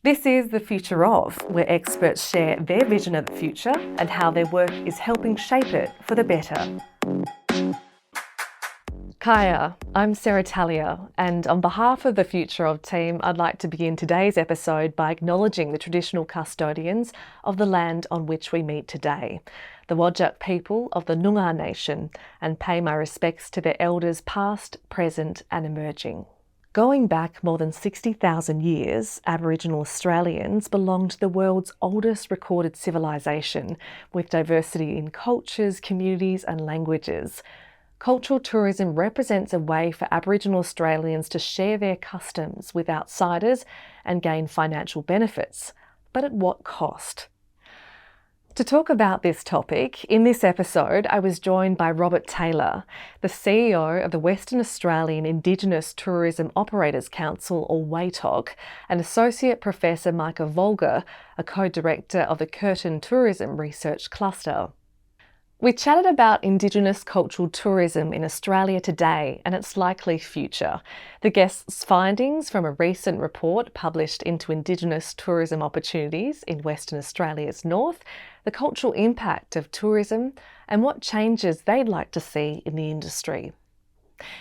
This is The Future Of, where experts share their vision of the future and how their work is helping shape it for the better. Kaya, I'm Sarah Talia, and on behalf of the Future Of team, I'd like to begin today's episode by acknowledging the traditional custodians of the land on which we meet today, the WAITOC people of the Noongar Nation, and pay my respects to their elders past, present and emerging. Going back more than 60,000 years, Aboriginal Australians belong to the world's oldest recorded civilisation, with diversity in cultures, communities and languages. Cultural tourism represents a way for Aboriginal Australians to share their customs with outsiders and gain financial benefits. But at what cost? To talk about this topic, in this episode, I was joined by Robert Taylor, the CEO of the Western Australian Indigenous Tourism Operators Council, or WAITOC, and Associate Professor Michael Volgger, a co-director of the Curtin Tourism Research Cluster. We chatted about Indigenous cultural tourism in Australia today and its likely future, the guests' findings from a recent report published into Indigenous tourism opportunities in Western Australia's north, the cultural impact of tourism, and what changes they'd like to see in the industry.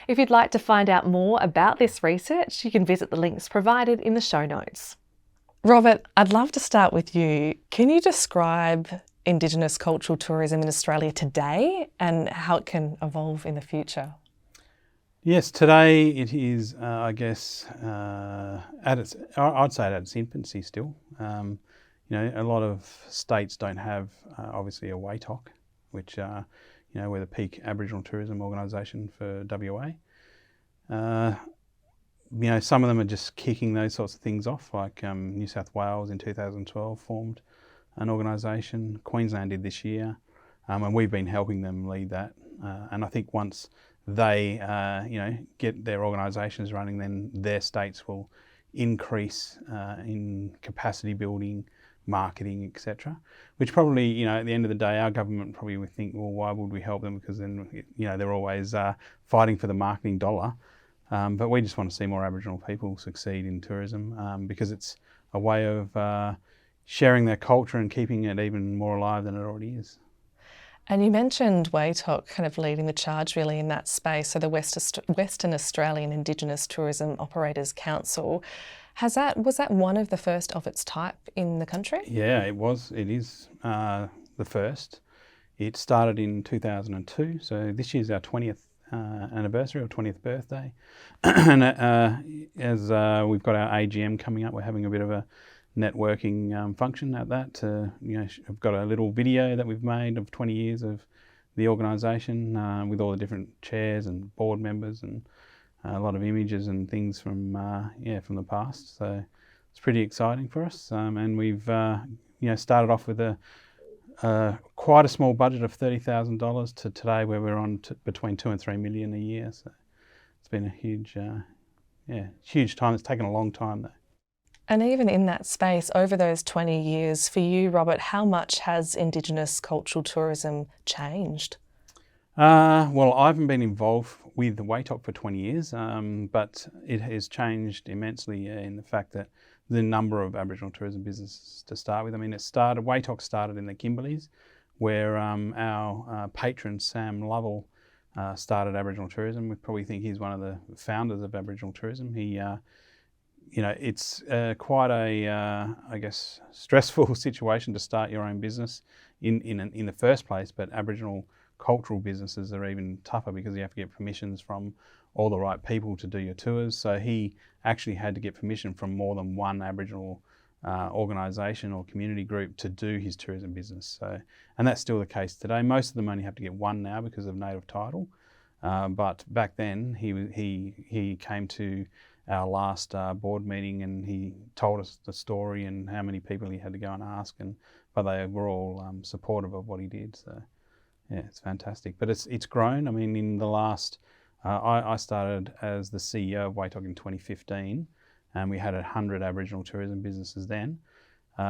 If you'd like to find out more about this research, you can visit the links provided in the show notes. Robert, I'd love to start with you. Can you describe Indigenous cultural tourism in Australia today and how it can evolve in the future? Yes, today it is, I'd say at its infancy still. A lot of states don't have obviously a WAITOC, which we're the peak Aboriginal tourism organisation for WA. Some of them are just kicking those sorts of things off, like New South Wales in 2012 formed an organisation. Queensland did this year, and we've been helping them lead that. And I think once they, get their organisations running, then their states will increase in capacity building, marketing, etc. Which probably, at the end of the day, our government probably would think, well, why would we help them? Because then, they're always fighting for the marketing dollar. But we just want to see more Aboriginal people succeed in tourism because it's a way of sharing their culture and keeping it even more alive than it already is. And you mentioned WAITOC kind of leading the charge really in that space, so the Western Australian Indigenous Tourism Operators Council. Was that one of the first of its type in the country? Yeah, it was. It is the first. It started in 2002, so this year's our 20th anniversary or 20th birthday. And as we've got our AGM coming up, we're having a bit of a networking function at that. I've got a little video that we've made of 20 years of the organisation with all the different chairs and board members and a lot of images and things from the past. So it's pretty exciting for us. And we've started off with quite a small budget of $30,000 to today where we're on between $2 and $3 million a year. So it's been a huge time. It's taken a long time though. And even in that space, over those 20 years, for you, Robert, how much has Indigenous cultural tourism changed? Well, I haven't been involved with the WAITOC for 20 years, but it has changed immensely in the fact that the number of Aboriginal tourism businesses to start with. I mean, WAITOC started in the Kimberleys, where our patron, Sam Lovell, started Aboriginal tourism. We probably think he's one of the founders of Aboriginal tourism. He it's quite a, stressful situation to start your own business in the first place, but Aboriginal cultural businesses are even tougher because you have to get permissions from all the right people to do your tours. So he actually had to get permission from more than one Aboriginal organisation or community group to do his tourism business. And that's still the case today. Most of them only have to get one now because of native title. But back then he came to our last board meeting and he told us the story and how many people he had to go and ask, but they were all supportive of what he did. So yeah, it's fantastic. But it's grown. I mean, in the last, I started as the CEO of WAITOC in 2015, and we had 100 Aboriginal tourism businesses then.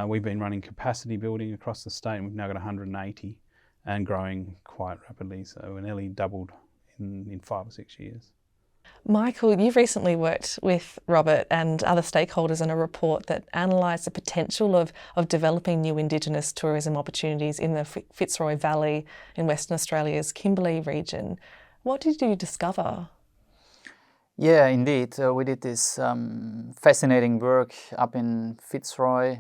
We've been running capacity building across the state, and we've now got 180 and growing quite rapidly. So we nearly doubled in 5 or 6 years. Michael, you've recently worked with Robert and other stakeholders on a report that analysed the potential of developing new Indigenous tourism opportunities in the Fitzroy Valley in Western Australia's Kimberley region. What did you discover? Yeah, indeed. We did this fascinating work up in Fitzroy.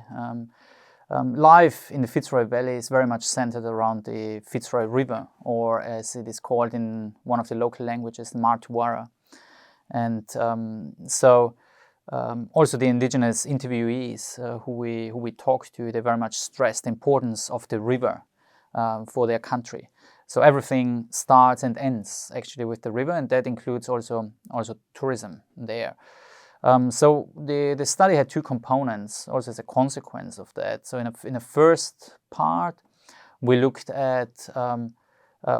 Life in the Fitzroy Valley is very much centered around the Fitzroy River, or as it is called in one of the local languages, the Martuwarra. And also the Indigenous interviewees who we talked to, they very much stressed the importance of the river for their country. So everything starts and ends actually with the river, and that includes also tourism there. So the study had two components, also as a consequence of that. So in the first part, we looked at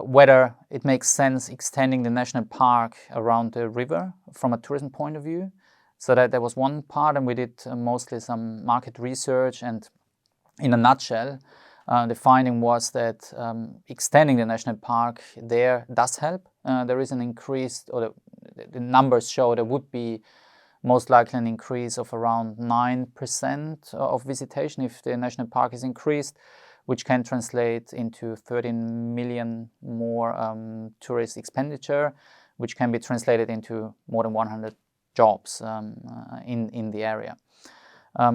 whether it makes sense extending the national park around the river from a tourism point of view. So that was one part, and we did mostly some market research. And in a nutshell, the finding was that extending the national park there does help. There is an increase, or the numbers show there would be most likely an increase of around 9% of visitation if the national park is increased, which can translate into 13 million more tourist expenditure, which can be translated into more than 100 jobs in the area.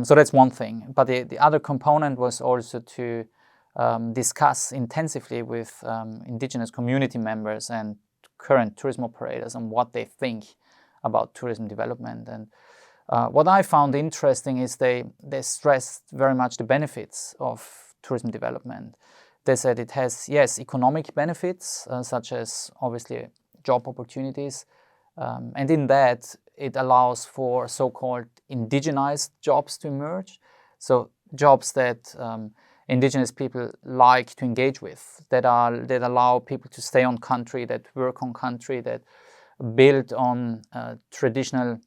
So that's one thing. But the other component was also to discuss intensively with Indigenous community members and current tourism operators on what they think about tourism development. And what I found interesting is they stressed very much the benefits of tourism development. They said it has, yes, economic benefits, such as obviously job opportunities, and in that it allows for so-called indigenized jobs to emerge. So jobs that Indigenous people like to engage with, that allow people to stay on country, that work on country, that build on traditional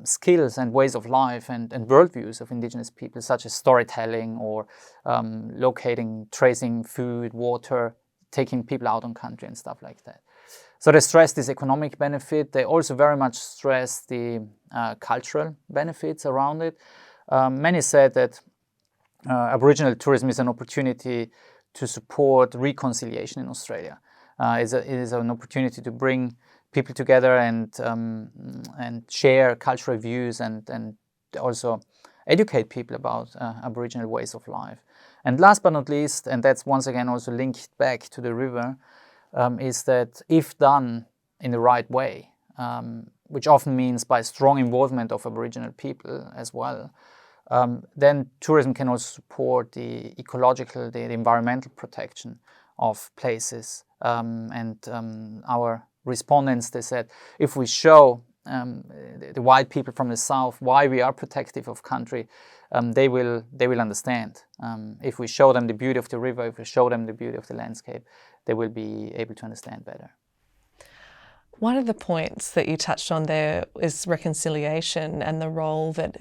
skills and ways of life and worldviews of Indigenous people, such as storytelling or locating, tracing food, water, taking people out on country and stuff like that. So they stress this economic benefit. They also very much stress the cultural benefits around it. Many said that Aboriginal tourism is an opportunity to support reconciliation in Australia. It is an opportunity to bring people together and share cultural views and also educate people about Aboriginal ways of life. And last but not least, and that's once again also linked back to the river, is that if done in the right way, which often means by strong involvement of Aboriginal people as well, then tourism can also support the ecological, the environmental protection of places. Our respondents, they said, if we show the white people from the south why we are protective of country, they will understand. If we show them the beauty of the river, if we show them the beauty of the landscape, they will be able to understand better. One of the points that you touched on there is reconciliation and the role that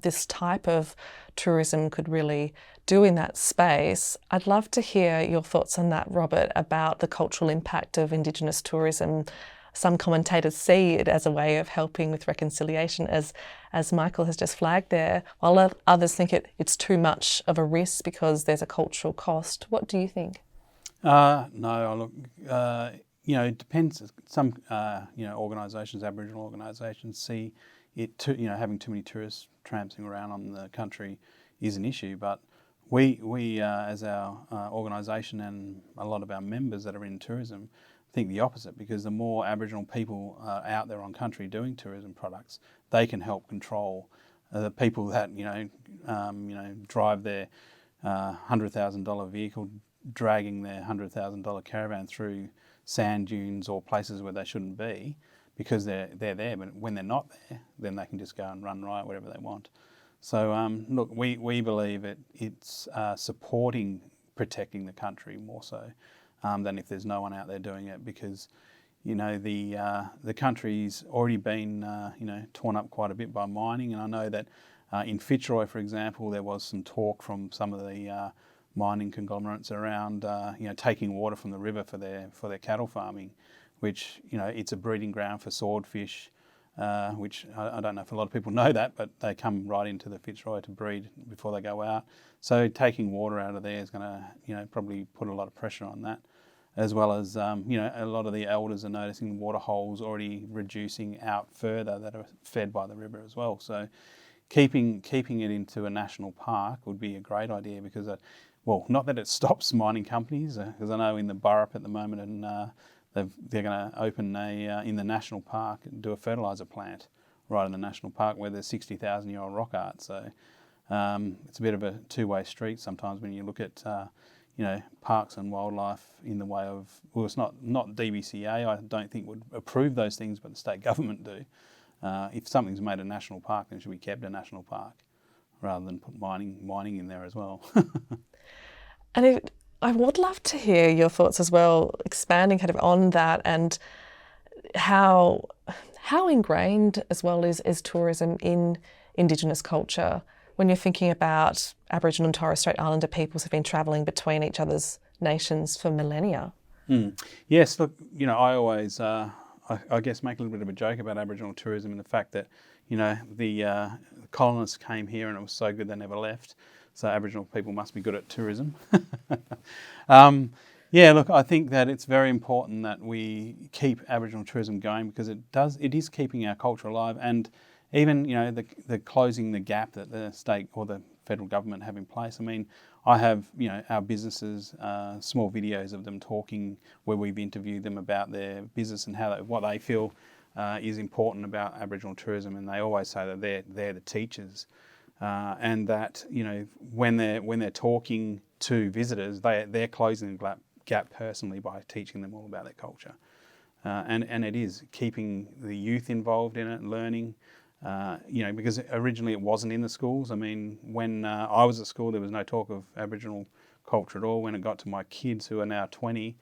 this type of tourism could really do in that space. I'd love to hear your thoughts on that, Robert, about the cultural impact of Indigenous tourism. Some commentators see it as a way of helping with reconciliation, as Michael has just flagged there, while others think it's too much of a risk because there's a cultural cost. What do you think? No, look, it depends. Some, organisations, Aboriginal organisations, see it having too many tourists tramping around on the country is an issue. But we as our organisation and a lot of our members that are in tourism think the opposite, because the more Aboriginal people are out there on country doing tourism products, they can help control the people that drive their $100,000 vehicle, dragging their $100,000 caravan through sand dunes or places where they shouldn't be, because they're there. But when they're not there, then they can just go and run riot wherever they want. So look, we believe it's supporting protecting the country more so than if there's no one out there doing it, because the country's already been torn up quite a bit by mining. And I know that in Fitzroy, for example, there was some talk from some of the mining conglomerates around taking water from the river for their cattle farming, which, it's a breeding ground for swordfish, which I don't know if a lot of people know that, but they come right into the Fitzroy to breed before they go out. So taking water out of there is going to, probably put a lot of pressure on that, as well as, a lot of the elders are noticing water holes already reducing out further that are fed by the river as well. So keeping it into a national park would be a great idea because, not that it stops mining companies, because I know in the Burrup at the moment, and they're going to open in the national park and do a fertiliser plant right in the national park where there's 60,000-year-old rock art. So it's a bit of a two-way street sometimes when you look at parks and wildlife in the way of, it's not DBCA, I don't think would approve those things, but the state government do. If something's made a national park, then it should be kept a national park rather than put mining in there as well. And I would love to hear your thoughts as well, expanding kind of on that, and how ingrained as well is tourism in Indigenous culture when you're thinking about Aboriginal and Torres Strait Islander peoples have been travelling between each other's nations for millennia. Yes, look, I always, I guess, make a little bit of a joke about Aboriginal tourism and the fact that, the colonists came here and it was so good they never left. So Aboriginal people must be good at tourism. Look, I think that it's very important that we keep Aboriginal tourism going because it is keeping our culture alive, and even, the closing the gap that the state or the federal government have in place. I mean, I have, our businesses, small videos of them talking where we've interviewed them about their business and what they feel is important about Aboriginal tourism, and they always say that they're the teachers. And that, when they're talking to visitors, they're closing the gap personally by teaching them all about their culture. And it is keeping the youth involved in it, learning, because originally it wasn't in the schools. I mean, when I was at school, there was no talk of Aboriginal culture at all. When it got to my kids who are now 20,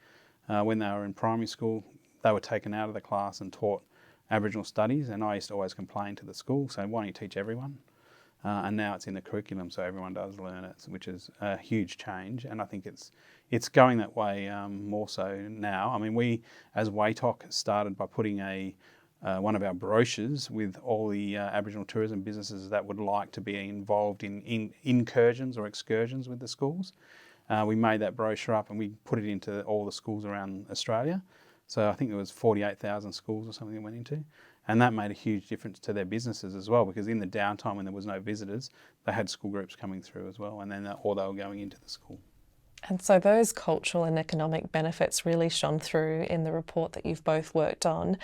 when they were in primary school, they were taken out of the class and taught Aboriginal studies. And I used to always complain to the school, saying, why don't you teach everyone? And now it's in the curriculum, so everyone does learn it, which is a huge change. And I think it's going that way more so now. I mean, we as WAITOC started by putting one of our brochures with all the Aboriginal tourism businesses that would like to be involved in incursions or excursions with the schools. We made that brochure up and we put it into all the schools around Australia. So I think there was 48,000 schools or something that went into. And that made a huge difference to their businesses as well, because in the downtime when there was no visitors, they had school groups coming through as well, and then they were going into the school. And so those cultural and economic benefits really shone through in the report that you've both worked on.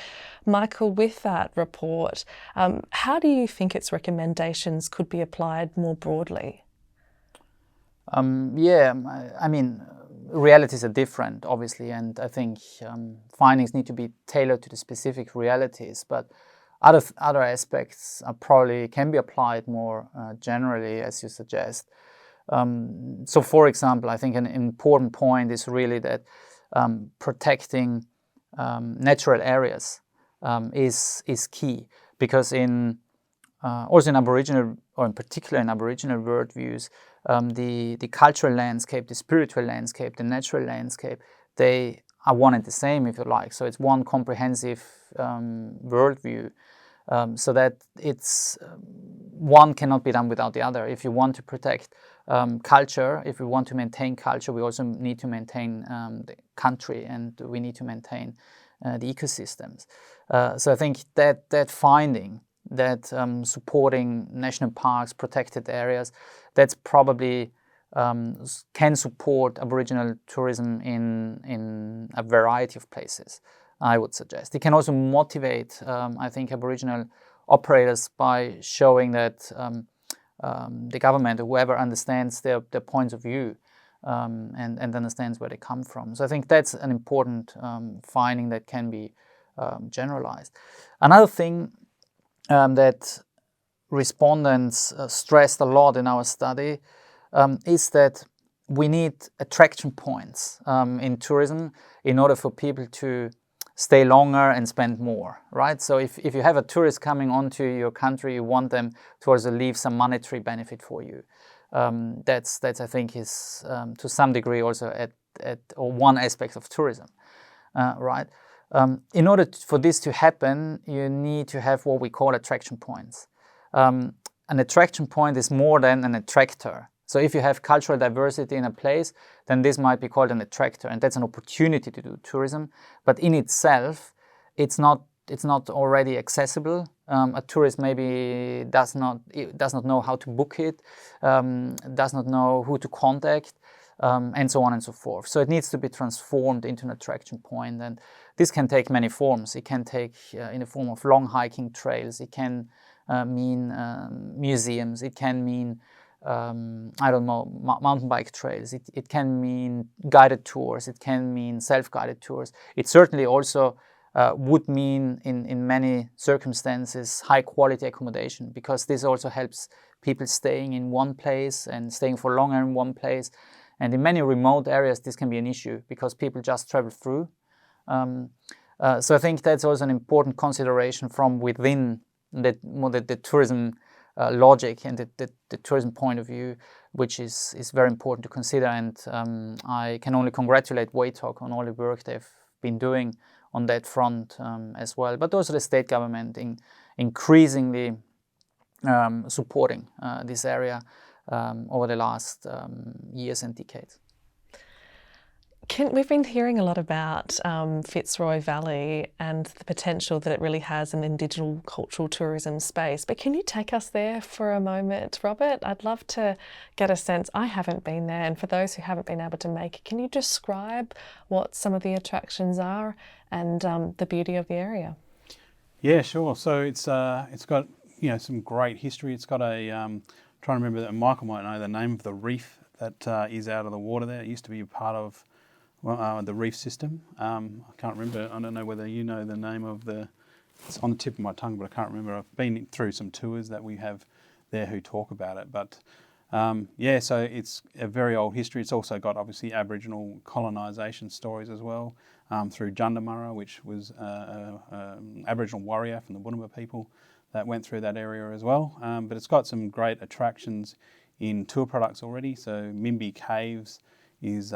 Michael, with that report, how do you think its recommendations could be applied more broadly? I mean, realities are different, obviously, and I think findings need to be tailored to the specific realities, but other aspects probably can be applied more generally, as you suggest. So, for example, I think an important point is really that protecting natural areas is key, because also in Aboriginal, or in particular in Aboriginal worldviews, the cultural landscape, the spiritual landscape, the natural landscape, they are one and the same, if you like. So it's one comprehensive worldview, so that it's one cannot be done without the other. If you want to protect culture, if we want to maintain culture, we also need to maintain the country, and we need to maintain the ecosystems. So I think that finding, that supporting national parks, protected areas, that's probably can support Aboriginal tourism in a variety of places, I would suggest. It can also motivate, I think, Aboriginal operators by showing that the government, or whoever, understands their points of view and understands where they come from. So I think that's an important finding that can be generalized. Another thing that respondents stressed a lot in our study is that we need attraction points in tourism in order for people to stay longer and spend more, right? So if you have a tourist coming onto your country, you want them to also leave some monetary benefit for you. That's I think is to some degree also at or one aspect of tourism, right? In order for this to happen, you need to have what we call attraction points. An attraction point is more than an attractor. So if you have cultural diversity in a place, then this might be called an attractor, and that's an opportunity to do tourism. But in itself, it's not already accessible. A tourist maybe does not know how to book it, does not know who to contact, and so on and so forth. So it needs to be transformed into an attraction point, and this can take many forms. It can take in the form of long hiking trails. It can mean museums. It can mean mountain bike trails. It can mean guided tours. It can mean self-guided tours. It certainly also would mean, in many circumstances, high quality accommodation, because this also helps people staying in one place and staying for longer in one place. And in many remote areas, this can be an issue because people just travel through. So I think that's also an important consideration from within the tourism logic and the tourism point of view, which is very important to consider. And I can only congratulate WAITOC on all the work they've been doing on that front as well, but also the state government increasingly supporting this area over the last years and decades. We've been hearing a lot about Fitzroy Valley and the potential that it really has in Indigenous cultural tourism space, but can you take us there for a moment, Robert? I'd love to get a sense. I haven't been there, and for those who haven't been able to make it, can you describe what some of the attractions are and the beauty of the area? Yeah, sure. So it's got some great history. It's got a trying to remember that Michael might know the name of the reef that is out of the water there. It used to be a part of the reef system. I can't remember. I don't know whether you know the name of it's on the tip of my tongue, but I can't remember. I've been through some tours that we have there who talk about it. But so it's a very old history. It's also got obviously Aboriginal colonisation stories as well, through Jundamurra, which was an Aboriginal warrior from the Bunaba people that went through that area as well. But it's got some great attractions in tour products already. So Mimby Caves is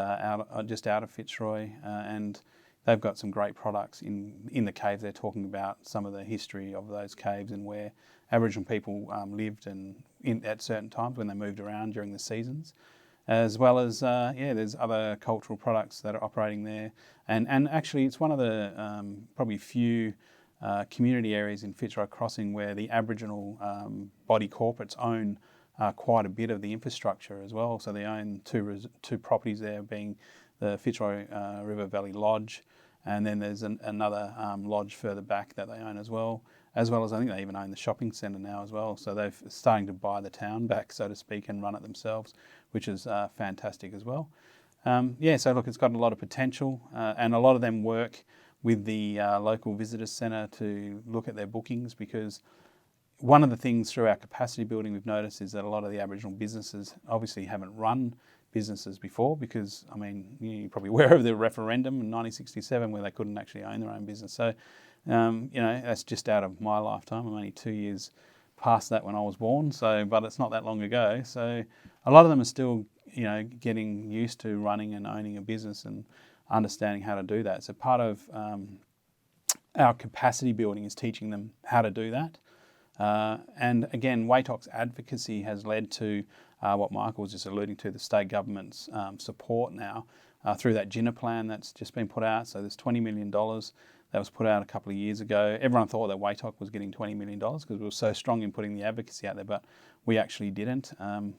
just out of Fitzroy, and they've got some great products in the caves. They're talking about some of the history of those caves and where Aboriginal people lived and at certain times when they moved around during the seasons, as well as there's other cultural products that are operating there, and actually it's one of the probably few community areas in Fitzroy Crossing where the Aboriginal body corporates own quite a bit of the infrastructure as well. So they own two properties there, being the Fitzroy River Valley Lodge, and then there's another lodge further back that they own as well as I think they even own the shopping centre now as well. So they're starting to buy the town back, so to speak, and run it themselves, which is fantastic as well. So look, it's got a lot of potential, and a lot of them work with the local visitors centre to look at their bookings, because one of the things through our capacity building we've noticed is that a lot of the Aboriginal businesses obviously haven't run businesses before, because, I mean, you're probably aware of the referendum in 1967 where they couldn't actually own their own business. So, that's just out of my lifetime. I'm only 2 years past that when I was born, but it's not that long ago. So a lot of them are still, getting used to running and owning a business and understanding how to do that. So part of our capacity building is teaching them how to do that. And again, WAITOC's advocacy has led to what Michael was just alluding to, the state government's support now through that GINA plan that's just been put out. So there's $20 million that was put out a couple of years ago. Everyone thought that WAITOC was getting $20 million because we were so strong in putting the advocacy out there, but we actually didn't.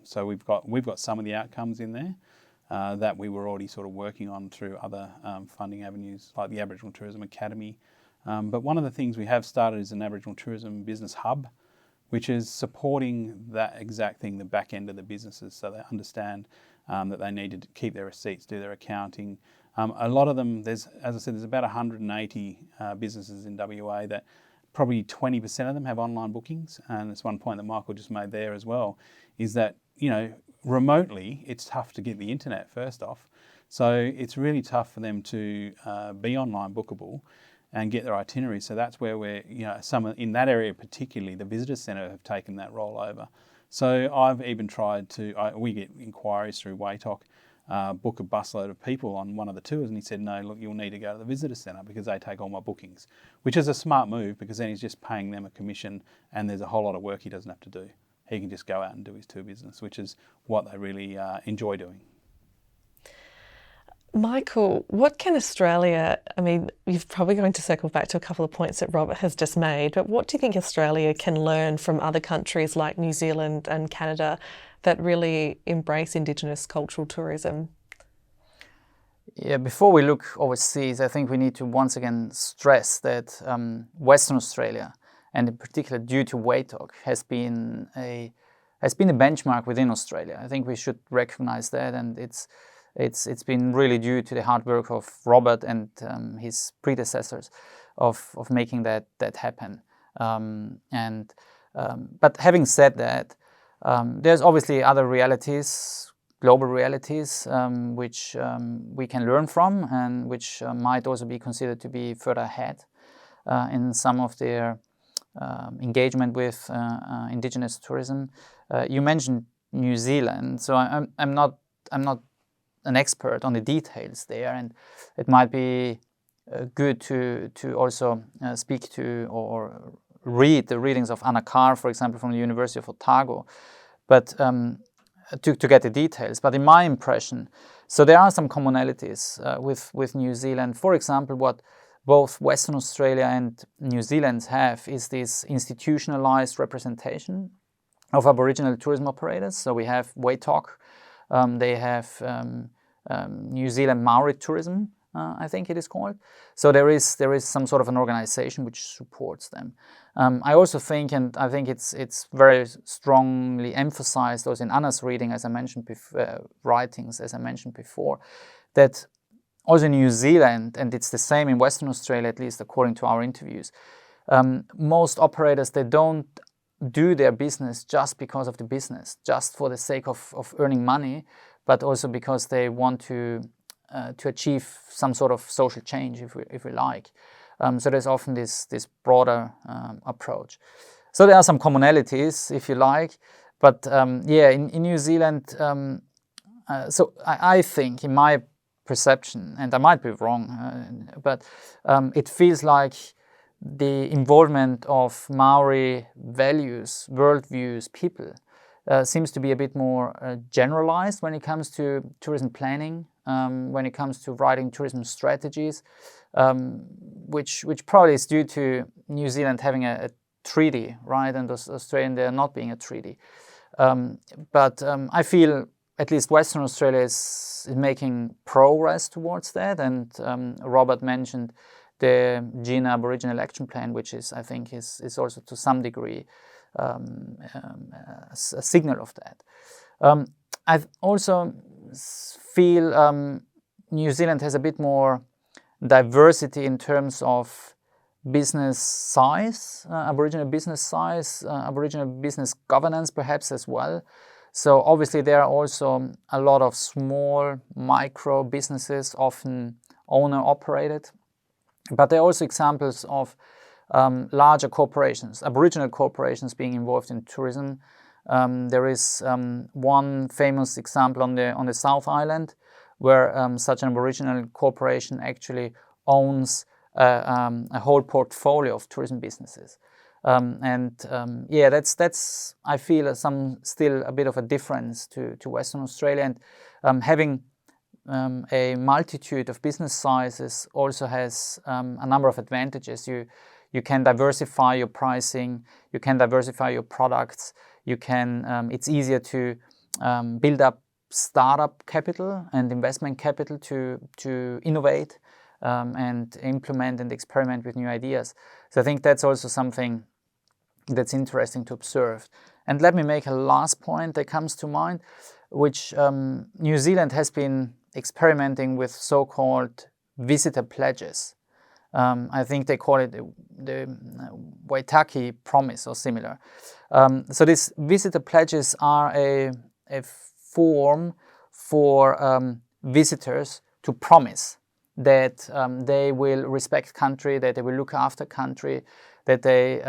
So we've got some of the outcomes in there that we were already sort of working on through other funding avenues like the Aboriginal Tourism Academy. But one of the things we have started is an Aboriginal Tourism Business Hub, which is supporting that exact thing, the back end of the businesses, so they understand that they need to keep their receipts, do their accounting. A lot of them, there's about 180 businesses in WA that probably 20% of them have online bookings. And that's one point that Michael just made there as well, is that, remotely, it's tough to get the internet first off. So it's really tough for them to be online bookable and get their itineraries. So that's where we're, in that area particularly, the visitor centre have taken that role over. So I've even tried we get inquiries through WAITOC book a busload of people on one of the tours, and he said, no, look, you'll need to go to the visitor centre because they take all my bookings, which is a smart move because then he's just paying them a commission and there's a whole lot of work he doesn't have to do. He can just go out and do his tour business, which is what they really enjoy doing. Michael, what can Australia, I mean, you're probably going to circle back to a couple of points that Robert has just made, but what do you think Australia can learn from other countries like New Zealand and Canada that really embrace Indigenous cultural tourism? Yeah, before we look overseas, I think we need to once again stress that Western Australia, and in particular due to WAITOC, has been a benchmark within Australia. I think we should recognise that, and it's been really due to the hard work of Robert and his predecessors of making that happen. But having said that, there's obviously other realities, global realities, which we can learn from and which might also be considered to be further ahead in some of their engagement with Indigenous tourism. You mentioned New Zealand, so I'm not an expert on the details there, and it might be good to also speak to or read the readings of Anna Carr, for example, from the University of Otago, but to get the details. But in my impression, so there are some commonalities with New Zealand. For example, what both Western Australia and New Zealand have is this institutionalized representation of Aboriginal tourism operators. So we have WAITOC, they have New Zealand Maori tourism, I think it is called. So there is some sort of an organization which supports them. I also think, and I think it's very strongly emphasized also in Anna's reading, as I mentioned writings, as I mentioned before, that also in New Zealand, and it's the same in Western Australia, at least according to our interviews, most operators, they don't do their business just because of the business, just for the sake of earning money, but also because they want to achieve some sort of social change, if we like. So there's often this broader approach. So there are some commonalities, if you like, but in New Zealand, so I think, in my perception, and I might be wrong, but it feels like the involvement of Maori values, worldviews, people, seems to be a bit more generalized when it comes to tourism planning, when it comes to writing tourism strategies, which probably is due to New Zealand having a treaty, right, and Australia there not being a treaty. But I feel at least Western Australia is making progress towards that, and Robert mentioned the GINA Aboriginal Action Plan, which is, I think, is also to some degree a signal of that. I also feel New Zealand has a bit more diversity in terms of business size, Aboriginal business size, Aboriginal business governance perhaps as well. So obviously there are also a lot of small micro businesses, often owner-operated, but there are also examples of larger corporations, Aboriginal corporations being involved in tourism. There is one famous example on the South Island where such an Aboriginal corporation actually owns a whole portfolio of tourism businesses. That's I feel still a bit of a difference to Western Australia, and having a multitude of business sizes also has a number of advantages. You can diversify your pricing, you can diversify your products, you can it's easier to build up startup capital and investment capital to innovate and implement and experiment with new ideas. So I think that's also something that's interesting to observe. And let me make a last point that comes to mind, which New Zealand has been experimenting with so-called visitor pledges. I think they call it the Waitaki promise or similar. So these visitor pledges are a form for visitors to promise that they will respect country, that they will look after country, that they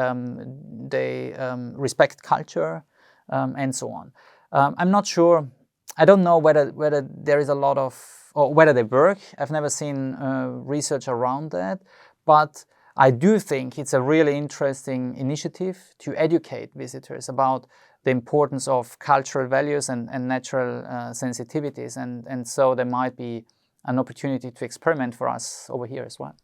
respect culture, and so on. I'm not sure I don't know whether there is a lot of, or whether they work. I've never seen research around that, but I do think it's a really interesting initiative to educate visitors about the importance of cultural values and natural sensitivities, and so there might be an opportunity to experiment for us over here as well.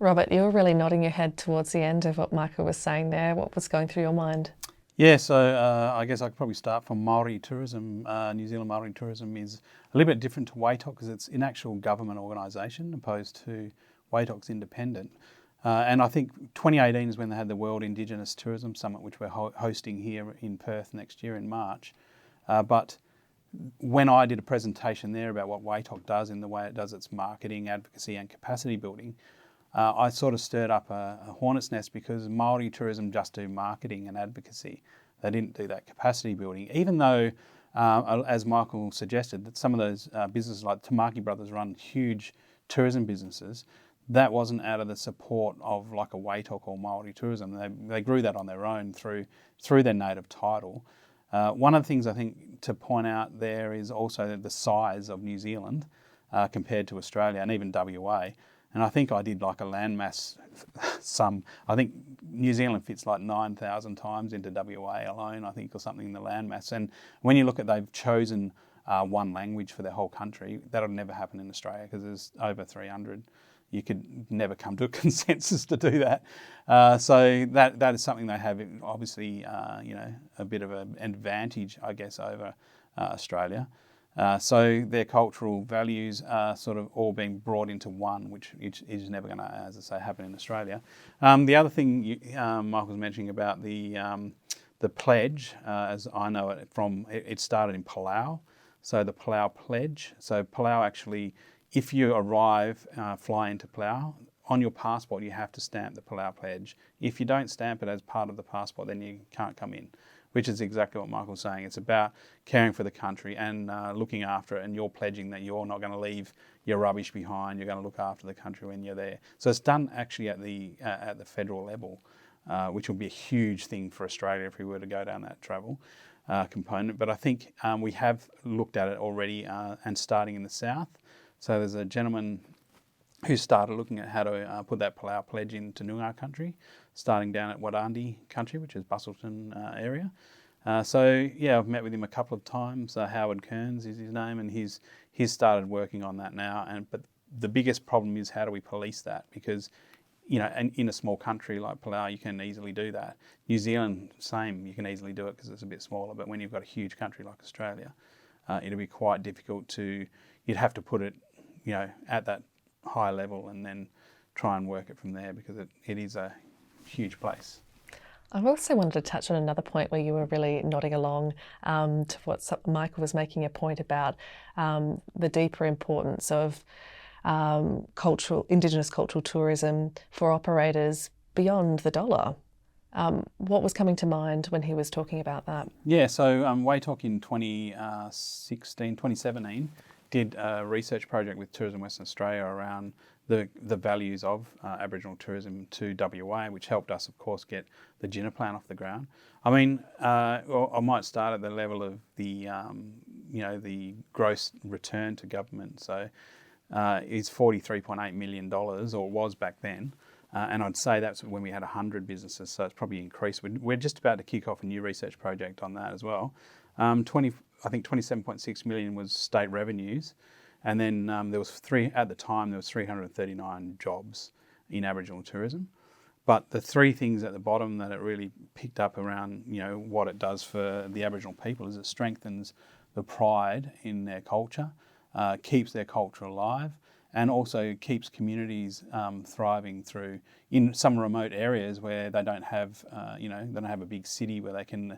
Robert, you were really nodding your head towards the end of what Michael was saying there. What was going through your mind? Yeah, so I guess I could probably start from Maori tourism. New Zealand Maori tourism is a little bit different to WAITOC because it's an actual government organisation opposed to WAITOC's independent. And I think 2018 is when they had the World Indigenous Tourism Summit, which we're hosting here in Perth next year in March. But when I did a presentation there about what WAITOC does in the way it does its marketing, advocacy and capacity building, I sort of stirred up a hornet's nest because Māori tourism just do marketing and advocacy. They didn't do that capacity building, even though, as Michael suggested, that some of those businesses like Tamaki Brothers run huge tourism businesses. That wasn't out of the support of like a WAITOC or Māori tourism. They grew that on their own through their native title. One of the things I think to point out there is also the size of New Zealand compared to Australia and even WA. And I think I did like a landmass sum. I think New Zealand fits like 9,000 times into WA alone, I think, or something in the landmass. And when you look at they've chosen one language for their whole country, that'll never happen in Australia because there's over 300. You could never come to a consensus to do that. So that is something they have, obviously, a bit of an advantage, I guess, over Australia. So their cultural values are sort of all being brought into one, which is never going to, as I say, happen in Australia. The other thing Michael was mentioning about the pledge, as I know it from, it started in Palau. So the Palau Pledge. So Palau actually, if you arrive, fly into Palau, on your passport you have to stamp the Palau Pledge. If you don't stamp it as part of the passport, then you can't come in, which is exactly what Michael's saying. It's about caring for the country and looking after it, and you're pledging that you're not going to leave your rubbish behind. You're going to look after the country when you're there. So it's done actually at the federal level, which will be a huge thing for Australia if we were to go down that travel component. But I think we have looked at it already and starting in the south. So there's a gentleman who started looking at how to put that Palau Pledge into Noongar country, starting down at Wadandi country, which is Busselton area. So yeah, I've met with him a couple of times. Howard Kearns is his name, and he's started working on that now. But the biggest problem is how do we police that? Because and in a small country like Palau, you can easily do that. New Zealand, same, you can easily do it because it's a bit smaller. But when you've got a huge country like Australia, it'll be quite difficult to. You'd have to put it, at that high level and then try and work it from there because it is a huge place. I also wanted to touch on another point where you were really nodding along to what Michael was making a point about, the deeper importance of Indigenous cultural tourism for operators beyond the dollar. What was coming to mind when he was talking about that? Yeah, so WAITOC in 2017 did a research project with Tourism Western Australia around the values of Aboriginal tourism to WA, which helped us, of course, get the GINA plan off the ground. I mean, I might start at the level of the gross return to government. So it's $43.8 million, or was back then. And I'd say that's when we had 100 businesses, so it's probably increased. We're just about to kick off a new research project on that as well. I think 27.6 million was state revenues, and then there was 339 jobs in Aboriginal tourism. But the three things at the bottom that it really picked up around, what it does for the Aboriginal people is it strengthens the pride in their culture, keeps their culture alive, and also keeps communities thriving through in some remote areas where they don't have, they don't have a big city where they can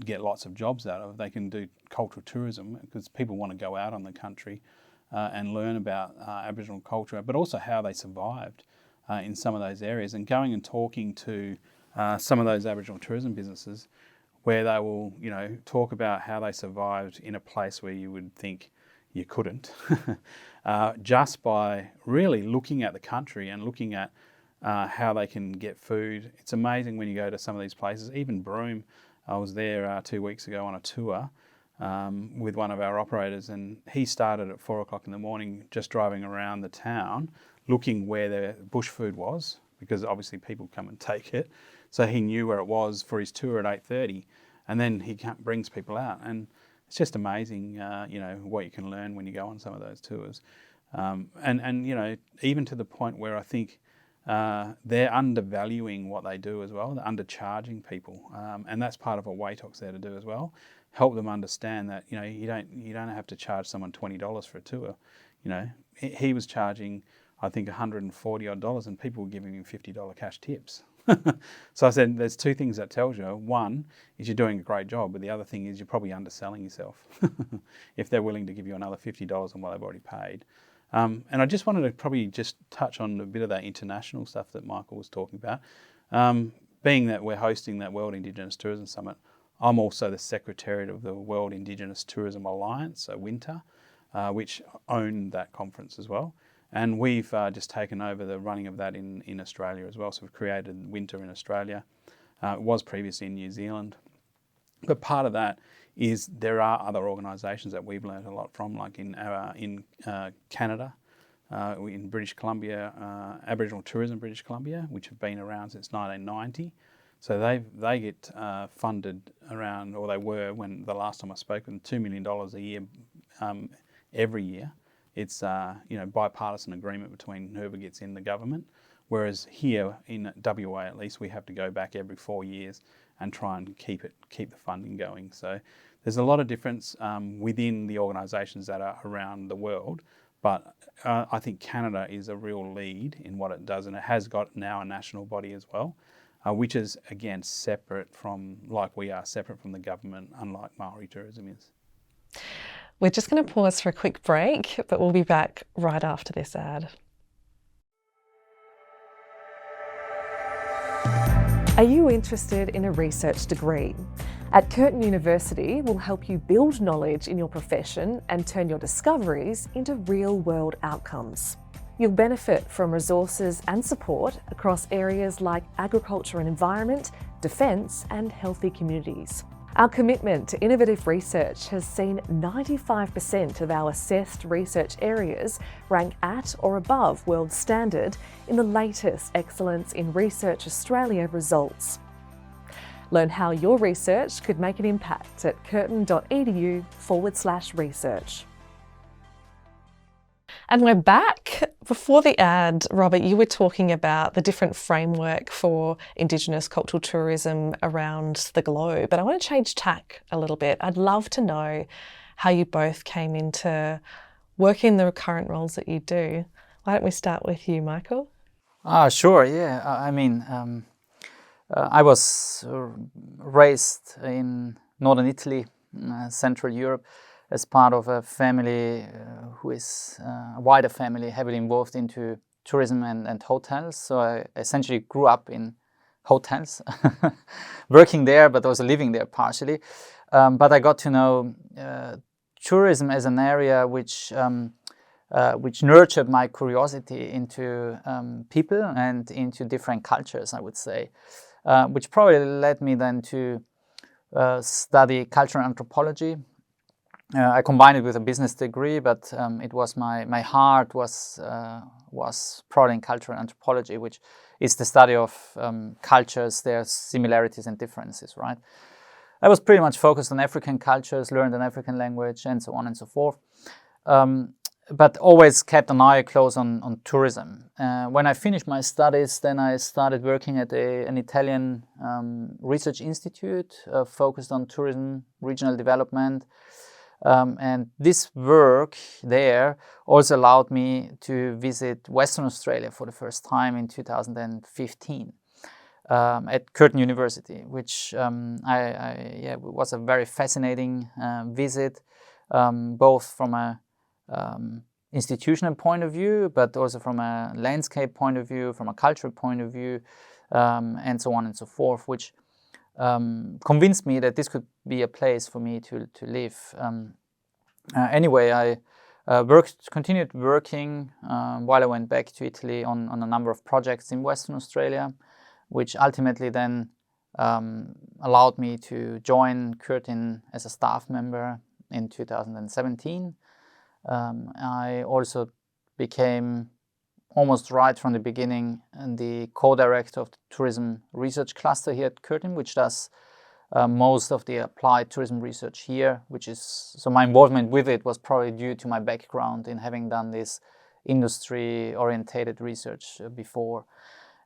get lots of jobs out of. They can do cultural tourism because people want to go out on the country and learn about Aboriginal culture, but also how they survived in some of those areas. And going and talking to some of those Aboriginal tourism businesses where they will, talk about how they survived in a place where you would think you couldn't, just by really looking at the country and looking at how they can get food. It's amazing when you go to some of these places, even Broome. I was there 2 weeks ago on a tour. with one of our operators, and he started at 4 o'clock in the morning just driving around the town looking where the bush food was, because obviously people come and take it. So he knew where it was for his tour at 8:30, and then he brings people out. And it's just amazing, what you can learn when you go on some of those tours. And even to the point where I think they're undervaluing what they do as well. They're undercharging people, and that's part of what WAITOC's there to do as well. Help them understand that you don't have to charge someone $20 for a tour. He was charging, I think, $140 odd, and people were giving him $50 cash tips. So I said, there's two things that tells you. One is you're doing a great job, but the other thing is you're probably underselling yourself if they're willing to give you another $50 on what they've already paid. And I just wanted to probably just touch on a bit of that international stuff that Michael was talking about. Being that we're hosting that World Indigenous Tourism Summit, I'm also the Secretariat of the World Indigenous Tourism Alliance, so WINTER, which own that conference as well. And we've just taken over the running of that in Australia as well. So we've created WINTER in Australia. It was previously in New Zealand. But part of that is there are other organisations that we've learned a lot from, like in Canada, in British Columbia, Aboriginal Tourism British Columbia, which have been around since 1990. So they get funded around, or they were when the last time I spoke, $2 million a year every year. It's bipartisan agreement between whoever gets in the government. Whereas here in WA, at least, we have to go back every 4 years and try and keep the funding going. So there's a lot of difference within the organisations that are around the world. But I think Canada is a real lead in what it does, and it has got now a national body as well, which is, again, separate from, like we are, separate from the government, unlike Maori tourism is. We're just going to pause for a quick break, but we'll be back right after this ad. Are you interested in a research degree? At Curtin University, we'll help you build knowledge in your profession and turn your discoveries into real-world outcomes. You'll benefit from resources and support across areas like agriculture and environment, defence, and healthy communities. Our commitment to innovative research has seen 95% of our assessed research areas rank at or above world standard in the latest Excellence in Research Australia results. Learn how your research could make an impact at curtin.edu/research. And we're back. Before the ad, Robert, you were talking about the different framework for Indigenous cultural tourism around the globe, but I want to change tack a little bit. I'd love to know how you both came into working the current roles that you do. Why don't we start with you, Michael? Sure, yeah. I was raised in northern Italy, Central Europe, as part of a family who is a wider family heavily involved into tourism and hotels. So I essentially grew up in hotels, working there, but also living there partially. But I got to know tourism as an area which nurtured my curiosity into people and into different cultures, I would say, which probably led me then to study cultural anthropology. I combined it with a business degree, but it was my heart was probably in cultural anthropology, which is the study of cultures, their similarities and differences, right? I was pretty much focused on African cultures, learned an African language, and so on and so forth. But always kept an eye close on tourism. When I finished my studies, then I started working at an Italian research institute focused on tourism, regional development. And this work there also allowed me to visit Western Australia for the first time in 2015 at Curtin University, which was a very fascinating visit, both from a institutional point of view, but also from a landscape point of view, from a cultural point of view, and so on and so forth, which convinced me that this could be a place for me to live. Anyway, I continued working while I went back to Italy on a number of projects in Western Australia, which ultimately then allowed me to join Curtin as a staff member in 2017. I also became, almost right from the beginning, the co-director of the Tourism Research Cluster here at Curtin, which does most of the applied tourism research here, so my involvement with it was probably due to my background in having done this industry-orientated research before.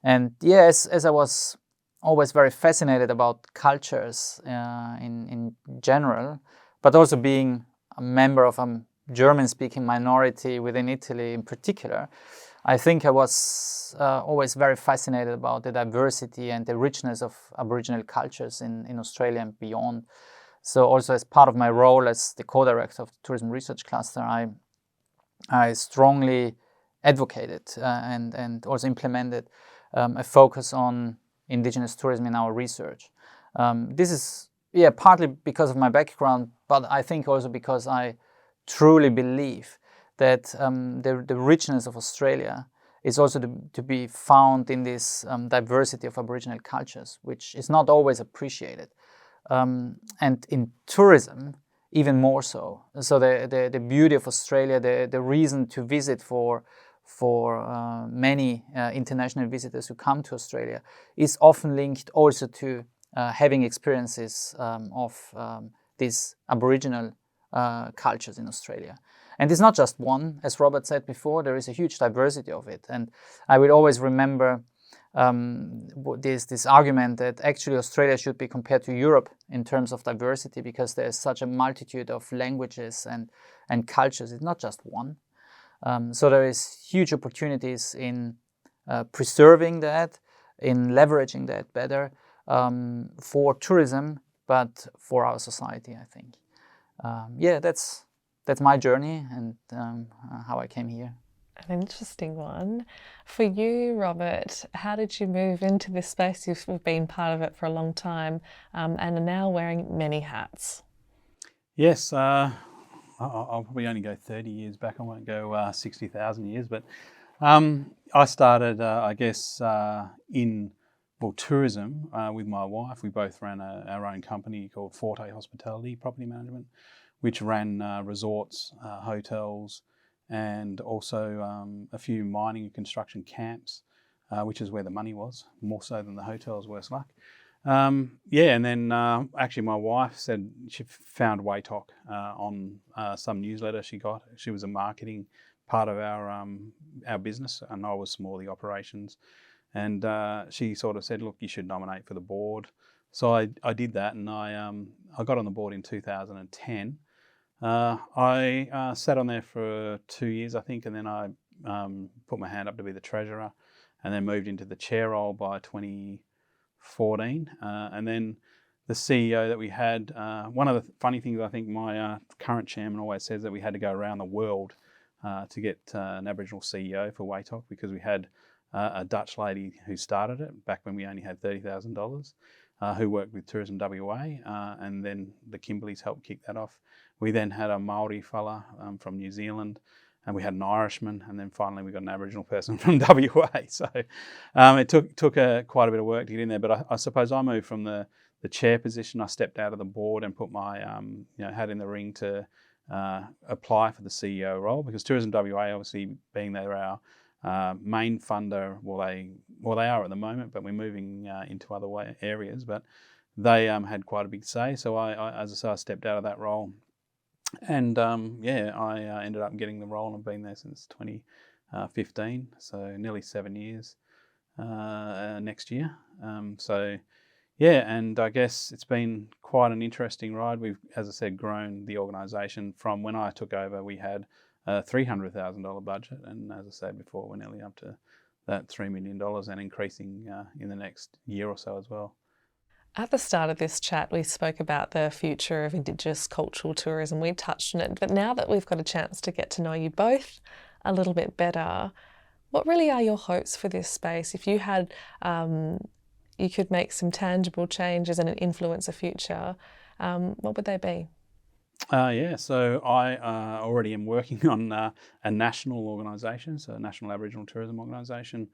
And yes, as I was always very fascinated about cultures in general, but also being a member of a German-speaking minority within Italy in particular, I think I was always very fascinated about the diversity and the richness of Aboriginal cultures in Australia and beyond. So also as part of my role as the co-director of the Tourism Research Cluster, I strongly advocated and also implemented a focus on Indigenous tourism in our research. This is partly because of my background, but I think also because I truly believe that the richness of Australia is also to be found in this diversity of Aboriginal cultures, which is not always appreciated. And in tourism, even more so. So the beauty of Australia, the reason to visit for many international visitors who come to Australia is often linked also to having experiences of these Aboriginal cultures in Australia. And it's not just one, as Robert said before, there is a huge diversity of it. And I will always remember this argument that actually Australia should be compared to Europe in terms of diversity because there's such a multitude of languages and cultures. It's not just one. So there is huge opportunities in preserving that, in leveraging that better for tourism, but for our society, I think. That's my journey and how I came here. An interesting one. For you, Robert, how did you move into this space? You've been part of it for a long time and are now wearing many hats. Yes, I'll probably only go 30 years back. I won't go 60,000 years. But I started, in tourism with my wife. We both ran our own company called Forte Hospitality Property Management, which ran resorts, hotels, and also a few mining and construction camps, which is where the money was, more so than the hotels, worse luck. And then actually my wife said she found WAITOC on some newsletter she got. She was a marketing part of our business, and I was more the operations. And she sort of said, look, you should nominate for the board. So I did that, and I got on the board in 2010. I sat on there for 2 years, I think, and then I put my hand up to be the treasurer, and then moved into the chair role by 2014. And then the CEO that we had, one of the funny things I think my current chairman always says that we had to go around the world to get an Aboriginal CEO for WAITOC, because we had a Dutch lady who started it back when we only had $30,000, who worked with Tourism WA, and then the Kimberleys helped kick that off. We then had a Maori fella from New Zealand, and we had an Irishman, and then finally we got an Aboriginal person from WA. So it took quite a bit of work to get in there. But I suppose I moved from the chair position. I stepped out of the board and put my hat in the ring to apply for the CEO role, because Tourism WA, obviously being there our main funder, they are at the moment, but we're moving into other areas. But they had quite a big say. So I stepped out of that role. And I ended up getting the role, and I've been there since 2015, so nearly 7 years next year. And I guess it's been quite an interesting ride. We've, as I said, grown the organisation. From when I took over, we had a $300,000 budget, and as I said before, we're nearly up to that $3 million and increasing in the next year or so as well. At the start of this chat, we spoke about the future of Indigenous cultural tourism. We touched on it, but now that we've got a chance to get to know you both a little bit better, what really are your hopes for this space? If you had, you could make some tangible changes and influence a future, what would they be? So I already am working on a national organisation, so a national Aboriginal tourism organisation,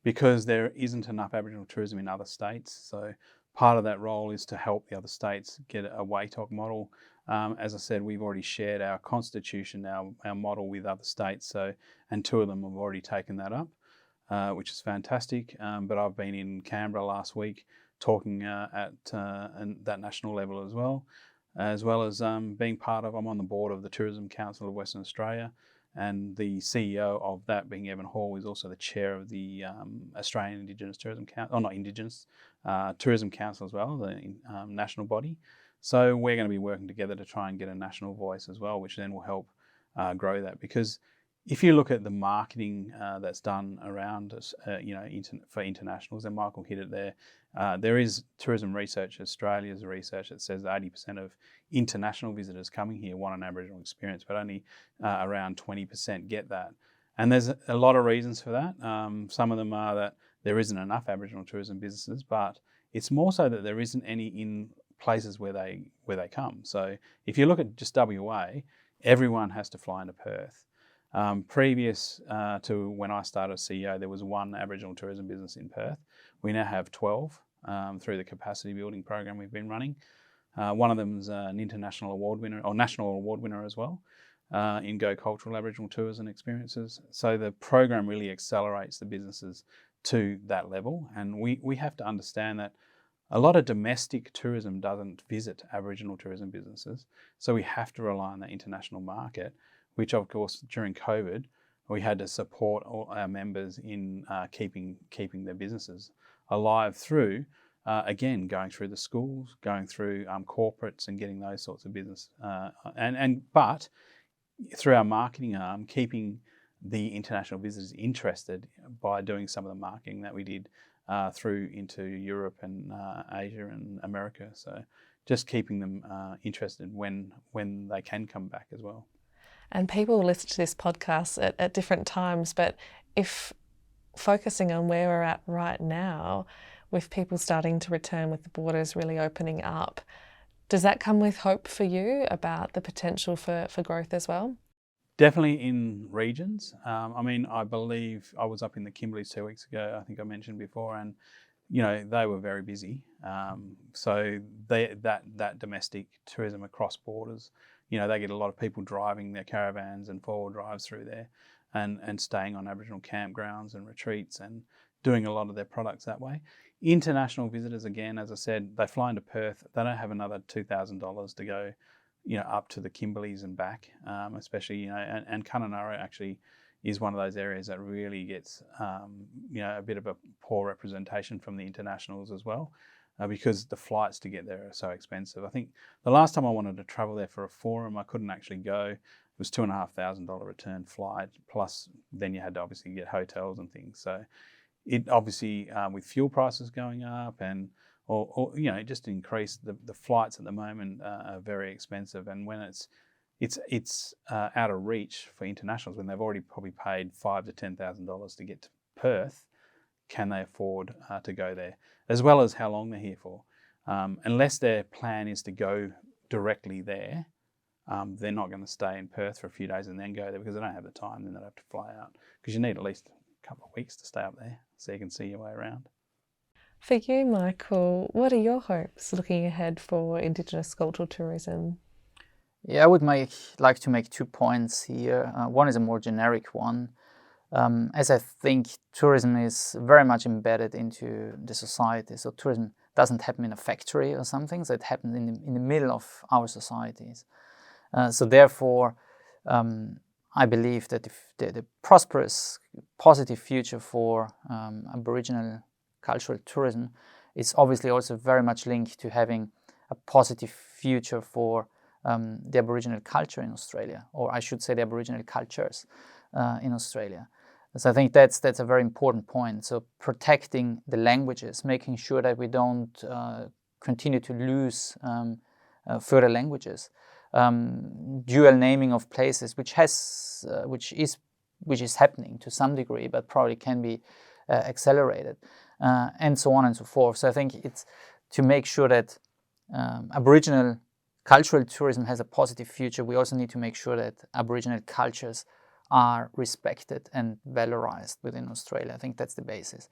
because there isn't enough Aboriginal tourism in other states. So part of that role is to help the other states get a WAITOC model As I said, we've already shared our constitution, our model with other states, and 2 of them have already taken that up, which is fantastic. But I've been in Canberra last week talking at that national level as well as being I'm on the board of the Tourism Council of Western Australia, and the CEO of that, being Evan Hall, is also the chair of the Australian Indigenous Tourism Council, or not Indigenous, Tourism Council as well, the national body. So we're going to be working together to try and get a national voice as well, which then will help grow that. Because if you look at the marketing that's done around us, for internationals, and Michael hit it there, there is Tourism Research Australia's research that says 80% of international visitors coming here want an Aboriginal experience, but only around 20% get that. And there's a lot of reasons for that. Some of them are that there isn't enough Aboriginal tourism businesses, but it's more so that there isn't any in places where they come. So if you look at just WA, everyone has to fly into Perth. Previous to when I started as CEO, there was 1 Aboriginal tourism business in Perth. We now have 12 through the capacity building program we've been running. One of them is an international award winner, or national award winner as well, in Go Cultural Aboriginal Tours and Experiences. So the program really accelerates the businesses to that level, and we have to understand that a lot of domestic tourism doesn't visit Aboriginal tourism businesses, so we have to rely on the international market, which of course during COVID we had to support all our members in keeping their businesses alive through, again, going through the schools, going through corporates and getting those sorts of business, but through our marketing arm, keeping the international visitors interested by doing some of the marketing that we did through into Europe and Asia and America. So just keeping them interested when they can come back as well. And people listen to this podcast at different times, but if focusing on where we're at right now, with people starting to return, with the borders really opening up, does that come with hope for you about the potential for growth as well? Definitely in regions. I believe I was up in the Kimberley 2 weeks ago, I think I mentioned before, and they were very busy. So that domestic tourism across borders, they get a lot of people driving their caravans and 4-wheel drives through there and staying on Aboriginal campgrounds and retreats and doing a lot of their products that way. International visitors, again, as I said, they fly into Perth. They don't have another $2,000 to go up to the Kimberleys and back, especially, and Kununurra actually is one of those areas that really gets, a bit of a poor representation from the internationals as well, because the flights to get there are so expensive. I think the last time I wanted to travel there for a forum, I couldn't actually go. It was $2,500 return flight, plus then you had to obviously get hotels and things. So it obviously, with fuel prices going up and or just increase the flights at the moment are very expensive, and when it's out of reach for internationals, when they've already probably paid $5,000 to $10,000 to get to Perth, can they afford to go there, as well as how long they're here for? Unless their plan is to go directly there, they're not going to stay in Perth for a few days and then go there, because they don't have the time. Then they'd have to fly out, because you need at least a couple of weeks to stay up there so you can see your way around. For you, Michael, what are your hopes looking ahead for Indigenous cultural tourism? Yeah, I would like to make 2 points here. One is a more generic one. As I think tourism is very much embedded into the society. So tourism doesn't happen in a factory or something, so it happens in the middle of our societies. So therefore, I believe that the prosperous, positive future for Aboriginal cultural tourism is obviously also very much linked to having a positive future for the Aboriginal culture in Australia, or I should say the Aboriginal cultures in Australia. So I think that's a very important point. So protecting the languages, making sure that we don't continue to lose further languages, dual naming of places, which is happening to some degree, but probably can be accelerated, and so on and so forth. So I think it's to make sure that Aboriginal cultural tourism has a positive future. We also need to make sure that Aboriginal cultures are respected and valorized within Australia. I think that's the basis.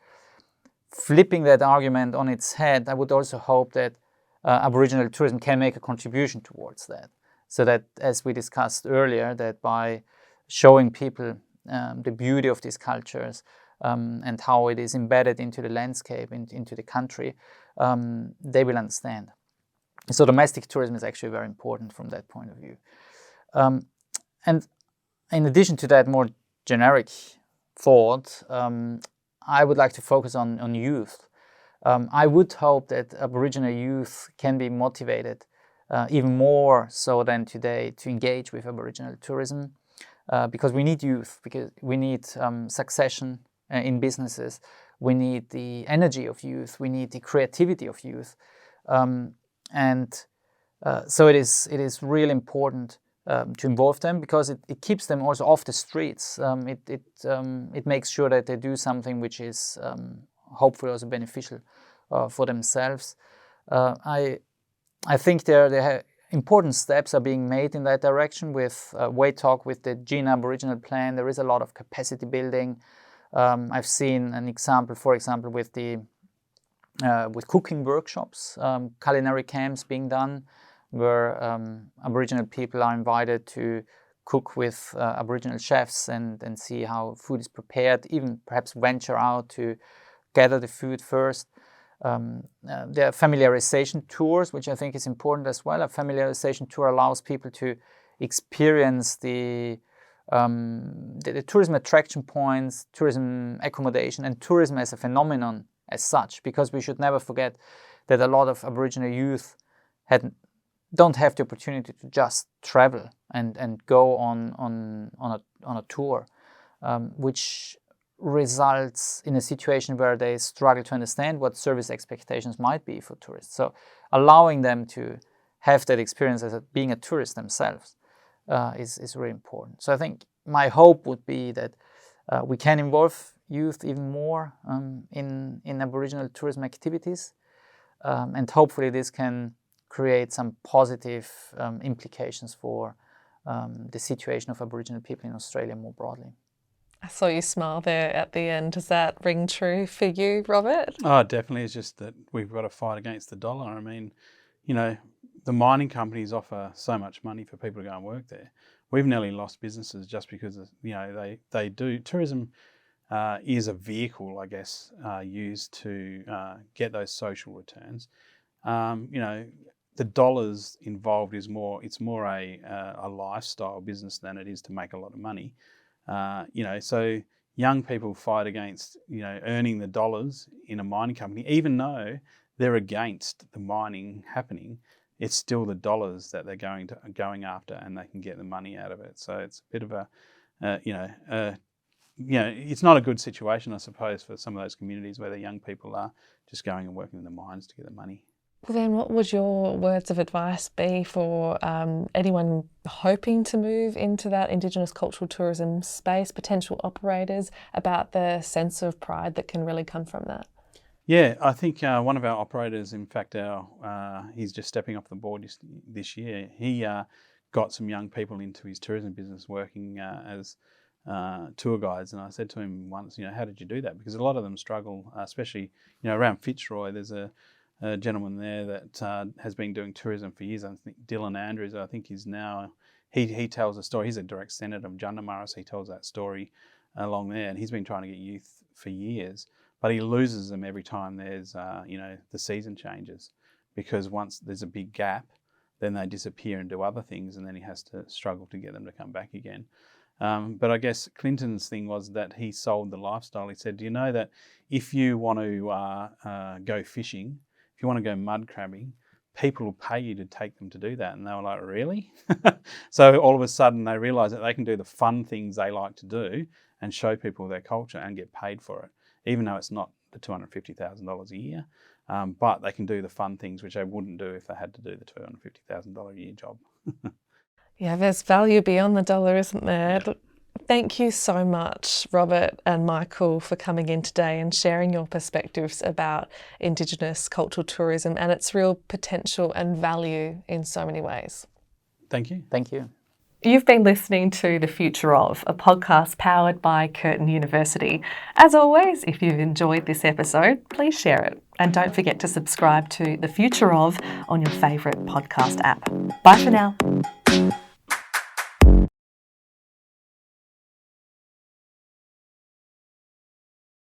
Flipping that argument on its head, I would also hope that Aboriginal tourism can make a contribution towards that. So that, as we discussed earlier, that by showing people the beauty of these cultures and how it is embedded into the landscape, into the country, they will understand. So domestic tourism is actually very important from that point of view. And in addition to that more generic thought, I would like to focus on youth. I would hope that Aboriginal youth can be motivated even more so than today to engage with Aboriginal tourism, because we need youth, because we need succession in businesses, we need the energy of youth, we need the creativity of youth, so it is really important to involve them, because it keeps them also off the streets. It makes sure that they do something which is hopefully also beneficial for themselves. I think there important steps are being made in that direction with WAITOC, with the Gina Aboriginal plan. There is a lot of capacity building. I've seen an example, for example, with cooking workshops, culinary camps being done, where Aboriginal people are invited to cook with Aboriginal chefs and see how food is prepared, even perhaps venture out to gather the food first. There are familiarization tours, which I think is important as well. A familiarization tour allows people to experience the tourism attraction points, tourism accommodation, and tourism as a phenomenon as such, because we should never forget that a lot of Aboriginal youth don't have the opportunity to just travel and go on a tour, which results in a situation where they struggle to understand what service expectations might be for tourists. So allowing them to have that experience as being a tourist themselves is really important. So I think my hope would be that we can involve youth even more in Aboriginal tourism activities, and hopefully this can create some positive implications for the situation of Aboriginal people in Australia more broadly. I saw you smile there at the end. Does that ring true for you, Robert? Oh, definitely. It's just that we've got to fight against the dollar. I mean, the mining companies offer so much money for people to go and work there. We've nearly lost businesses just because they do. Tourism is a vehicle, I guess, used to get those social returns. The dollars involved is more. It's more a lifestyle business than it is to make a lot of money. So young people fight against, earning the dollars in a mining company, even though they're against the mining happening. It's still the dollars that they're going after, and they can get the money out of it. So it's a bit of it's not a good situation, I suppose, for some of those communities where the young people are just going and working in the mines to get the money. Well, then what would your words of advice be for anyone hoping to move into that Indigenous cultural tourism space, potential operators, about the sense of pride that can really come from that? Yeah, I think one of our operators, in fact, he's just stepping off the board this year. He got some young people into his tourism business working as tour guides, and I said to him once, how did you do that? Because a lot of them struggle, especially around Fitzroy. There's a gentleman there that has been doing tourism for years. I think Dylan Andrews, I think he's now, he tells a story. He's a direct senator of Jundamurra, so he tells that story along there, and he's been trying to get youth for years, but he loses them every time there's, the season changes, because once there's a big gap, then they disappear and do other things, and then he has to struggle to get them to come back again. But I guess Clinton's thing was that he sold the lifestyle. He said, do you know that if you want to go fishing, if you want to go mud crabbing, people will pay you to take them to do that? And they were like, really? So all of a sudden they realised that they can do the fun things they like to do and show people their culture and get paid for it, even though it's not the $250,000 a year. But they can do the fun things which they wouldn't do if they had to do the $250,000 a year job. Yeah, there's value beyond the dollar, isn't there? Yeah. Thank you so much, Robert and Michael, for coming in today and sharing your perspectives about Indigenous cultural tourism and its real potential and value in so many ways. Thank you. Thank you. You've been listening to The Future Of, a podcast powered by Curtin University. As always, if you've enjoyed this episode, please share it. And don't forget to subscribe to The Future Of on your favourite podcast app. Bye for now. you.